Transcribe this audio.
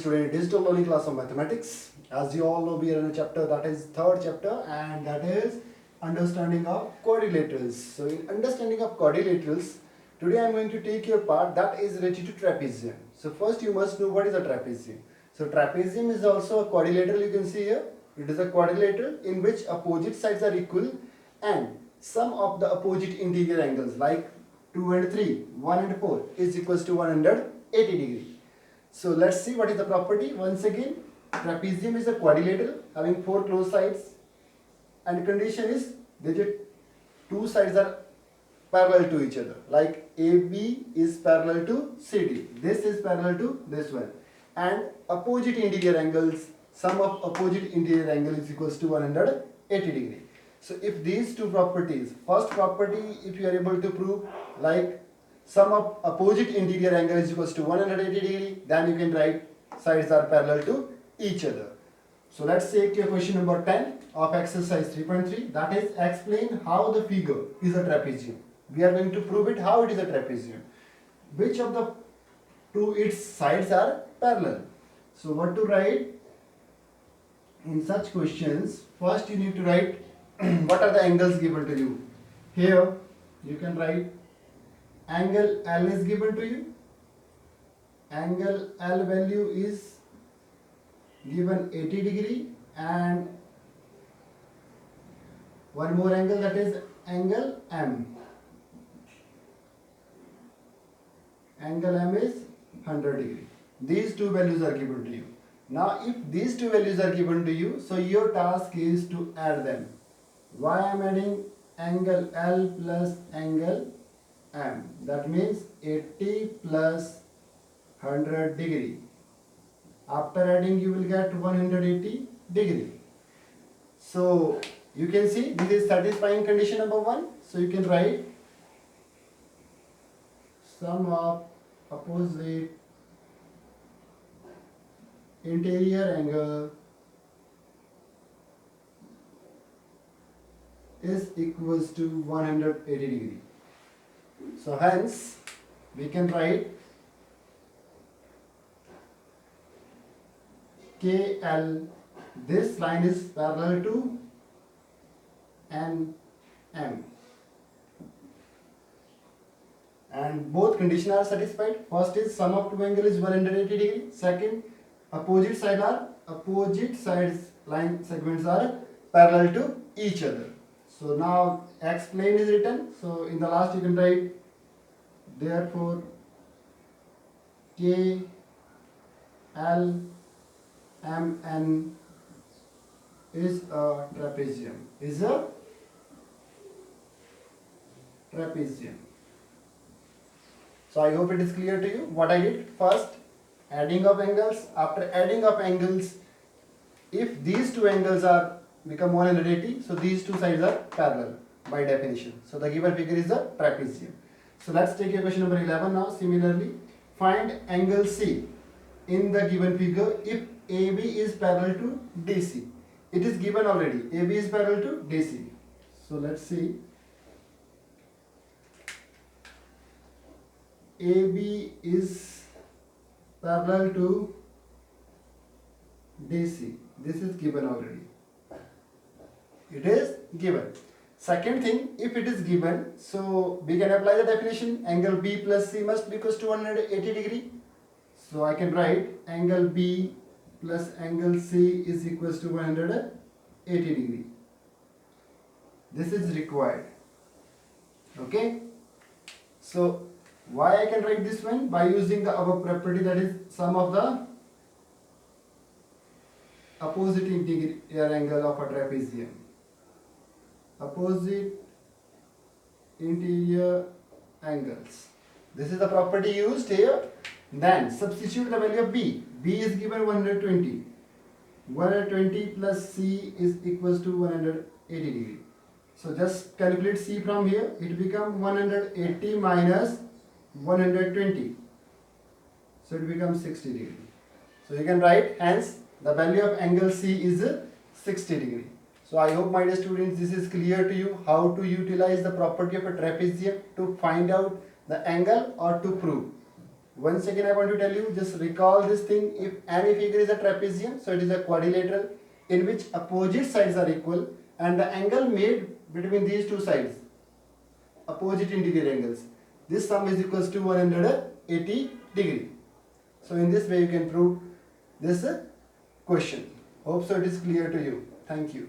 Student digital learning class of mathematics. As you all know, we are in a chapter that is third chapter, and that is understanding of quadrilaterals. So in understanding of quadrilaterals, today I am going to take your part that is related to trapezium. So first you must know what is a trapezium. So trapezium is also a quadrilateral, you can see here. It is a quadrilateral in which opposite sides are equal and sum of the opposite interior angles like 2 and 3, 1 and 4 is equals to 180 degree. So let's see what is the property. Once again, trapezium is a quadrilateral having four closed sides, and condition is the two sides are parallel to each other. Like AB is parallel to CD. This is parallel to this one, and opposite interior angles. Sum of opposite interior angle is equals to 180 degree. So if these two properties, first property, if you are able to prove, like sum of opposite interior angle is equals to 180 degree, then you can write sides are parallel to each other. So let's take your question number 10 of exercise 3.3, that is explain how the figure is a trapezium. We are going to prove it how it is a trapezium. Which of the two its sides are parallel? So what to write in such questions? First you need to write what are the angles given to you. Here you can write angle L is given to you. Angle L value is given 80 degree, and one more angle, that is angle M. Angle M is 100 degree. These two values are given to you. Now if these two values are given to you, so your task is to add them. Why I am adding angle L plus angle M? That means 80 plus 100 degree. After adding you will get 180 degree. So you can see this is satisfying condition number 1. So you can write sum of opposite interior angle is equals to 180 degree. So hence we can write KL, this line is parallel to NM, and both conditions are satisfied. First is sum of two angle is 180 degree. Second, opposite sides line segments are parallel to each other. So now explain is written. So in the last you can write therefore K L M N is a trapezium. Is a trapezium. So I hope it is clear to you. What I did first, adding of angles. After adding of angles, if these two angles are become 180, so these two sides are parallel by definition. So the given figure is a trapezium. So let's take a question number 11 now. Similarly, find angle C in the given figure if AB is parallel to DC. It is given already. AB is parallel to DC. So let's see. AB is parallel to DC. This is given already. It is given. Second thing, if it is given, so we can apply the definition. Angle B plus C must be equals to 180 degree. So I can write angle B plus angle C is equals to 180 degree. This is required. Okay. So why I can write this one? By using the above property, that is sum of the opposite interior angle of a trapezium. Opposite interior angles. This is the property used here. Then substitute the value of B. B is given 120. 120 plus C is equals to 180 degree. So just calculate C from here. It becomes 180 minus 120. So it becomes 60 degree. So you can write hence the value of angle C is 60 degree. So I hope my dear students this is clear to you how to utilize the property of a trapezium to find out the angle or to prove. Once again I want to tell you, just recall this thing. If any figure is a trapezium, so it is a quadrilateral in which opposite sides are equal and the angle made between these two sides, opposite interior angles, this sum is equals to 180 degree. So in this way you can prove this question. Hope so it is clear to you. Thank you.